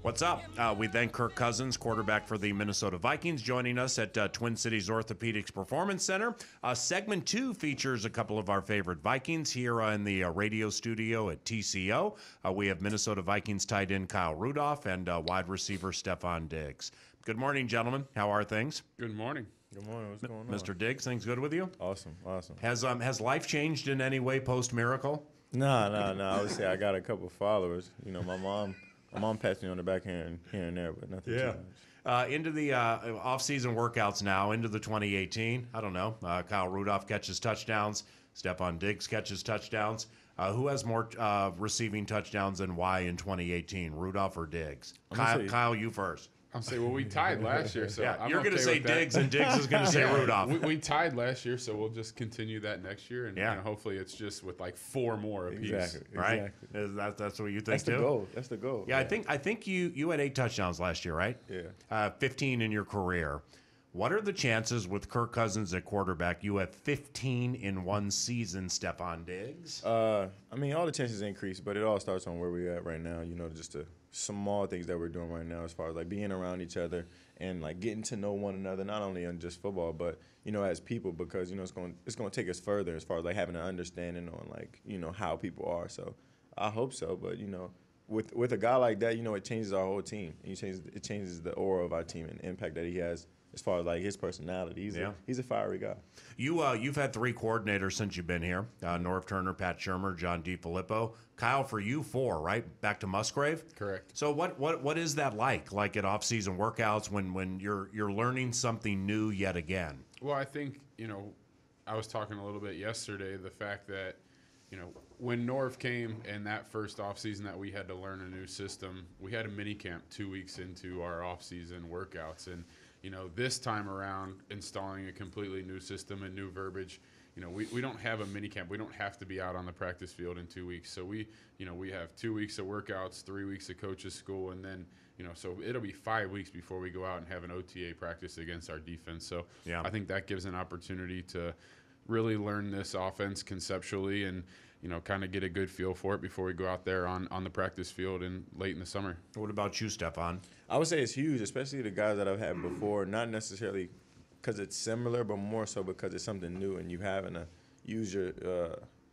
What's up? We thank Kirk Cousins, quarterback for the Minnesota Vikings, joining us at Twin Cities Orthopedics Performance Center. Segment 2 features a couple of our favorite Vikings here in the radio studio at TCO. We have Minnesota Vikings tight end Kyle Rudolph and wide receiver Stefon Diggs. Good morning, gentlemen. How are things? Good morning. Good morning. What's going on? Mr. Diggs, things good with you? Awesome. Has life changed in any way post-miracle? No. I would say I got a couple followers. You know, my mom pats me on the back here and there, but nothing too much. Into the off-season workouts now, into the 2018. I don't know. Kyle Rudolph catches touchdowns. Stefon Diggs catches touchdowns. Who has more receiving touchdowns and why in 2018, Rudolph or Diggs? Kyle, you first. I'll say, well, we tied last year, so you're going to say Diggs, and Diggs is going to say Rudolph. We tied last year, so we'll just continue that next year, and hopefully it's just with like 4 more apiece. Exactly. Right? That's what you think That's too? the goal. That's the goal. Yeah, I think you had 8 touchdowns last year, right? Yeah. 15 in your career. What are the chances with Kirk Cousins at quarterback you have 15 in one season, Stefon Diggs? I mean, all the chances increase, but it all starts on where we're at right now. You know, just the small things that we're doing right now as far as like being around each other and like getting to know one another, not only in just football, but, you know, as people, because, you know, it's going to take us further as far as like having an understanding on like, you know, how people are. So I hope so. But, you know, with a guy like that, you know, it changes our whole team. It changes the aura of our team and the impact that he has as far as like his personality. He's a fiery guy. You've had 3 coordinators since you've been here: Norv Turner, Pat Shurmur, John DeFilippo. Kyle, for you 4, right? Back to Musgrave. Correct. So what is that like at off-season workouts when you're learning something new yet again? Well, I think, you know, I was talking a little bit yesterday, the fact that, you know, when Norv came and that first offseason that we had to learn a new system, we had a mini camp 2 weeks into our off-season workouts, and you know, this time around, installing a completely new system and new verbiage, you know, we don't have a mini camp. We don't have to be out on the practice field in 2 weeks. So we have 2 weeks of workouts, 3 weeks of coaches school, and then, you know, so it'll be 5 weeks before we go out and have an OTA practice against our defense. So I think that gives an opportunity to really learn this offense conceptually and, you know, kind of get a good feel for it before we go out there on the practice field and late in the summer. What about you, Stefon? I would say it's huge, especially the guys that I've had before, not necessarily because it's similar, but more so because it's something new and you having to use your,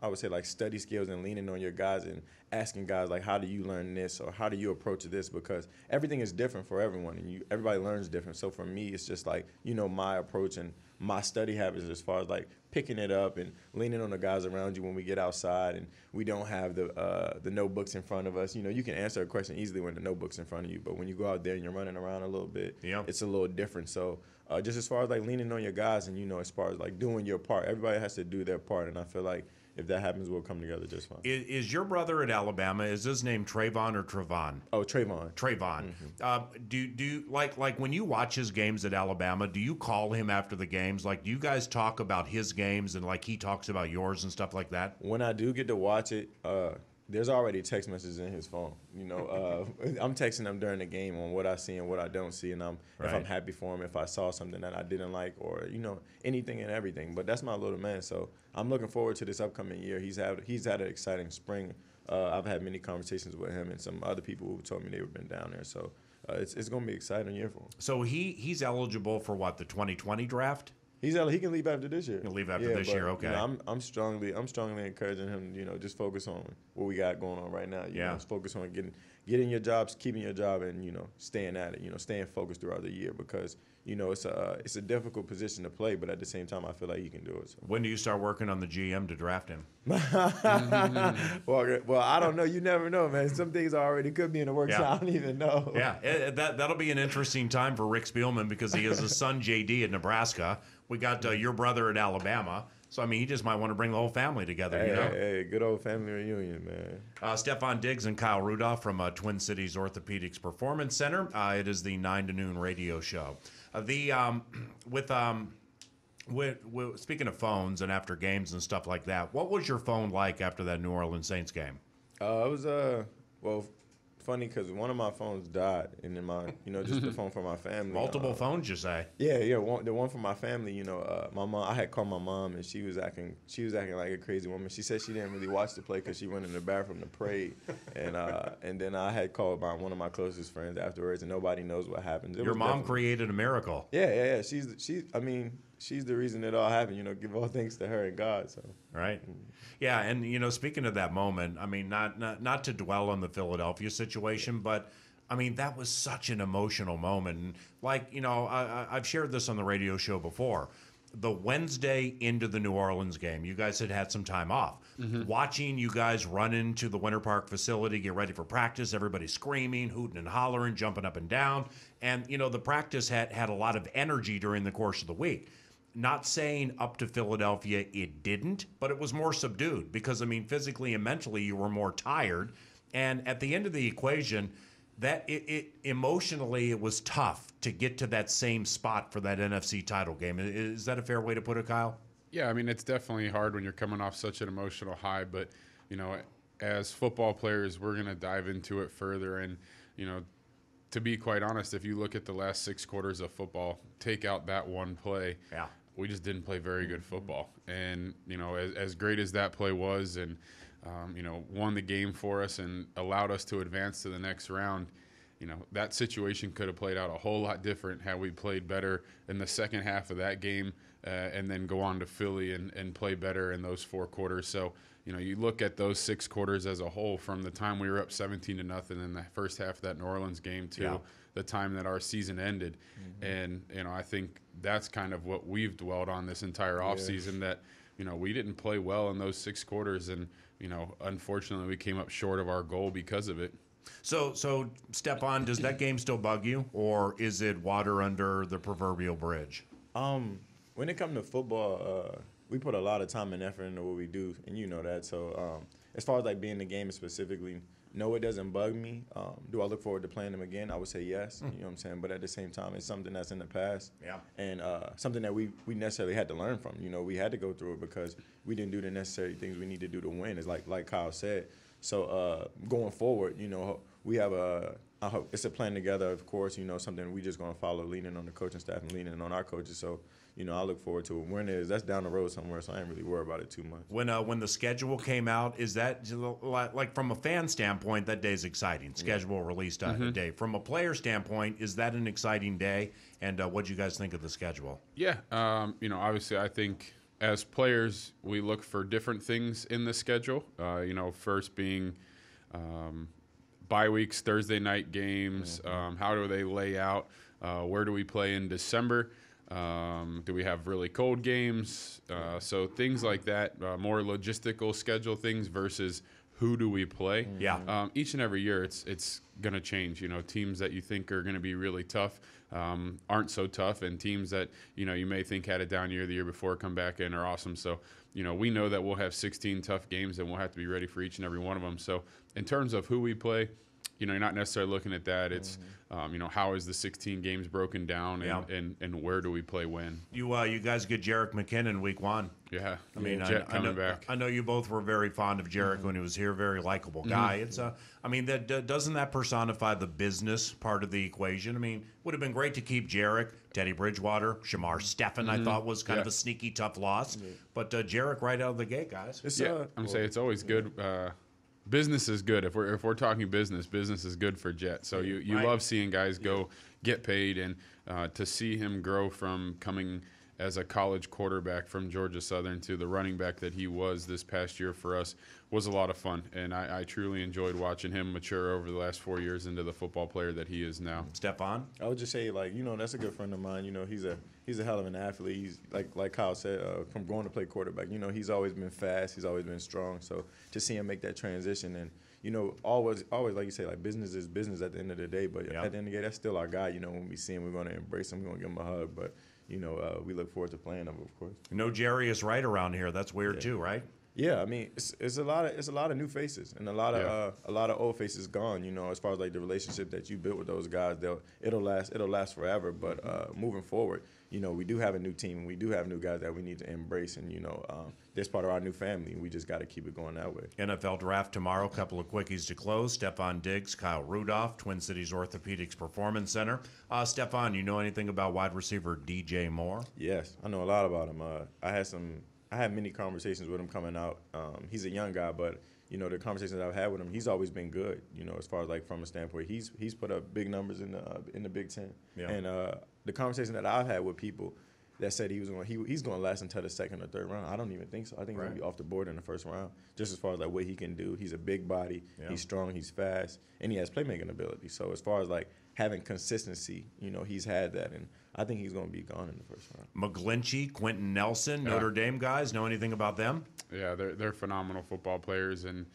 I would say, like study skills and leaning on your guys and asking guys, like, how do you learn this or how do you approach this? Because everything is different for everyone and everybody learns different. So for me, it's just like, you know, my approach and my study habits as far as like picking it up and leaning on the guys around you when we get outside and we don't have the notebooks in front of us. You know, you can answer a question easily when the notebook's in front of you, but when you go out there and you're running around a little bit, it's a little different. So just as far as like leaning on your guys and, you know, as far as like doing your part, everybody has to do their part, and I feel like if that happens, we'll come together just fine. Is your brother at Alabama, is his name Trayvon or Trevon? Oh, Trayvon. Trayvon. Mm-hmm. Do like when you watch his games at Alabama, do you call him after the games? Like, do you guys talk about his games and like he talks about yours and stuff like that? When I do get to watch it, there's already text messages in his phone. You know, I'm texting him during the game on what I see and what I don't see, and if I'm happy for him, if I saw something that I didn't like, or, you know, anything and everything. But that's my little man, so I'm looking forward to this upcoming year. He's had an exciting spring. I've had many conversations with him and some other people who told me they've been down there. So it's going to be an exciting year for him. So he's eligible for what, the 2020 draft? He can leave after this year. He'll leave after this year, okay. You know, I'm strongly encouraging him, you know, just focus on what we got going on right now. You know, just focus on getting your jobs, keeping your job, and, you know, staying at it. You know, staying focused throughout the year because, you know, it's a difficult position to play, but at the same time, I feel like he can do it. So. When do you start working on the GM to draft him? Well, I don't know. You never know, man. Some things already could be in the works. So I don't even know. Yeah, that'll be an interesting time for Rick Spielman because he has a son, JD, at Nebraska. We got your brother at Alabama. So, I mean, he just might want to bring the whole family together, you know? Hey, good old family reunion, man. Stefon Diggs and Kyle Rudolph from Twin Cities Orthopedics Performance Center. It is the 9 to noon radio show. Speaking of phones and after games and stuff like that, what was your phone like after that New Orleans Saints game? It was, well, funny because one of my phones died, and then just the phone for my family. Multiple phones, you say? Yeah, the one for my family. My mom. I had called my mom, and she was acting like a crazy woman. She said she didn't really watch the play because she went in the bathroom to pray, and then I had called one of my closest friends afterwards, and nobody knows what happened. Your mom created a miracle. Yeah. She's the reason it all happened. Give all thanks to her and God. So. Right. Yeah, and speaking of that moment, I mean, not to dwell on the Philadelphia situation, but I mean that was such an emotional moment. And like I've shared this on the radio show before. The Wednesday into the New Orleans game, you guys had some time off. Mm-hmm. Watching you guys run into the Winter Park facility, get ready for practice, everybody screaming, hooting and hollering, jumping up and down, and the practice had a lot of energy during the course of the week. Not saying up to Philadelphia it didn't, but it was more subdued because, I mean, physically and mentally you were more tired. And at the end of the equation, that it emotionally it was tough to get to that same spot for that NFC title game. Is that a fair way to put it, Kyle? Yeah, I mean, it's definitely hard when you're coming off such an emotional high, but, as football players, we're going to dive into it further. And, to be quite honest, if you look at the last 6 quarters of football, take out that one play. Yeah. We just didn't play very good football. And, as great as that play was and, won the game for us and allowed us to advance to the next round, that situation could have played out a whole lot different had we played better in the second half of that game and then go on to Philly and play better in those 4 quarters. So, you look at those 6 quarters as a whole from the time we were up 17-0 in the first half of that New Orleans game to the time that our season ended. Mm-hmm. And, I think that's kind of what we've dwelled on this entire offseason that, we didn't play well in those 6 quarters. And, unfortunately we came up short of our goal because of it. So Stefon, does that game still bug you, or is it water under the proverbial bridge? When it comes to football, we put a lot of time and effort into what we do, and you know that. So as far as like being in the game specifically, no, it doesn't bug me. Do I look forward to playing them again? I would say yes. You know what I'm saying? But at the same time, it's something that's in the past. Yeah. And something that we necessarily had to learn from. We had to go through it because we didn't do the necessary things we need to do to win. It's like Kyle said. So going forward, we have it's a plan together, of course, something we just going to follow, leaning on the coaching staff and leaning on our coaches. So, I look forward to it. When it is, that's down the road somewhere, so I ain't really worried about it too much. When the schedule came out, is that, like from a fan standpoint, that day's exciting. Schedule released a day. From a player standpoint, is that an exciting day? And what do you guys think of the schedule? Yeah, obviously I think as players, we look for different things in the schedule. First being bye weeks, Thursday night games. How do they lay out? Where do we play in December? Do we have really cold games? So things like that, more logistical schedule things versus who do we play? Yeah. Each and every year, it's going to change. Teams that you think are going to be really tough aren't so tough, and teams that you may think had a down year the year before come back in are awesome. So we know that we'll have 16 tough games, and we'll have to be ready for each and every one of them. So in terms of who we play, you're not necessarily looking at that. It's how is the 16 games broken down, and where do we play when? You guys get Jerick McKinnon week 1. Yeah, I mean, Jet coming back. I know you both were very fond of Jerick when he was here. Very likable guy. It's doesn't that personify the business part of the equation? I mean, would have been great to keep Jerick, Teddy Bridgewater, Shamar Stephen. I thought was kind of a sneaky tough loss, but Jerick right out of the gate, guys. I'm saying it's always good. Business is good. If we're talking business is good for Jet. So you Right. love seeing guys go get paid, and to see him grow from coming as a college quarterback from Georgia Southern to the running back that he was this past year for us was a lot of fun. And I truly enjoyed watching him mature over the last 4 years into the football player that he is now. Stefon? I would just say, that's a good friend of mine. He's a hell of an athlete. He's like Kyle said, from going to play quarterback. He's always been fast. He's always been strong. So to see him make that transition and always like you say, like business is business at the end of the day. But at the end of the day, that's still our guy. When we see him, we're going to embrace him. We're going to give him a hug. But we look forward to playing him, of course. Jerry is right around here. That's weird too, right? Yeah, I mean, it's a lot of new faces and a lot of old faces gone. You know, as far as like the relationship that you built with those guys, it'll last forever. But moving forward, you know, we do have a new team and we do have new guys that we need to embrace, and you know, that's part of our new family. And we just got to keep it going that way. NFL draft tomorrow. Couple of quickies to close. Stefon Diggs, Kyle Rudolph, Twin Cities Orthopedics Performance Center. Stefon, you know anything about wide receiver DJ Moore? Yes, I know a lot about him. I had many conversations with him coming out. He's a young guy, but you know the conversations I've had with him, he's always been good. You know, as far as like from a standpoint, he's put up big numbers in the Big Ten. Yeah. And the conversation that I've had with people that said he's going to last until the second or third round, I don't even think so. I think he's going to be off the board in the first round. Just as far as like what he can do, he's a big body, he's strong, he's fast, and he has playmaking ability. So as far as like having consistency, you know, he's had that, and I think he's going to be gone in the first round. McGlinchey, Quentin Nelson, Notre Dame guys, know anything about them? Yeah, they're phenomenal football players, and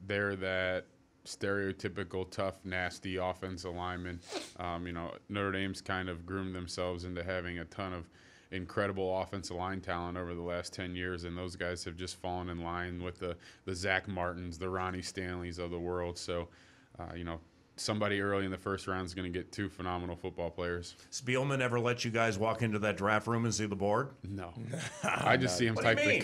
they're that stereotypical tough, nasty offensive lineman. You know, Notre Dame's kind of groomed themselves into having a ton of incredible offensive line talent over the last 10 years, and those guys have just fallen in line with the Zach Martins, the Ronnie Stanleys of the world. So, you know, somebody early in the first round is going to get two phenomenal football players. Spielman ever let you guys walk into that draft room and see the board? No, I just see him type the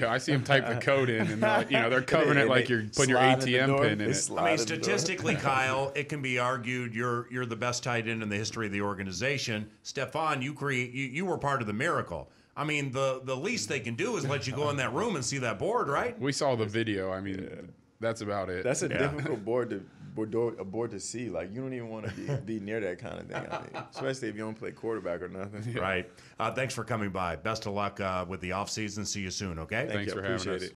code in, and they're covering it like you're putting your ATM pin in it. I mean, statistically, Kyle, it can be argued you're the best tight end in the history of the organization. Stefon, you were part of the miracle. I mean, the least they can do is let you go in that room and see that board, right? We saw the video. I mean, that's about it. That's a difficult board to see. Like, you don't even want to be near that kind of thing. I mean, especially if you don't play quarterback or nothing. Right. Thanks for coming by. Best of luck with the offseason. See you soon, okay? Thanks for having us.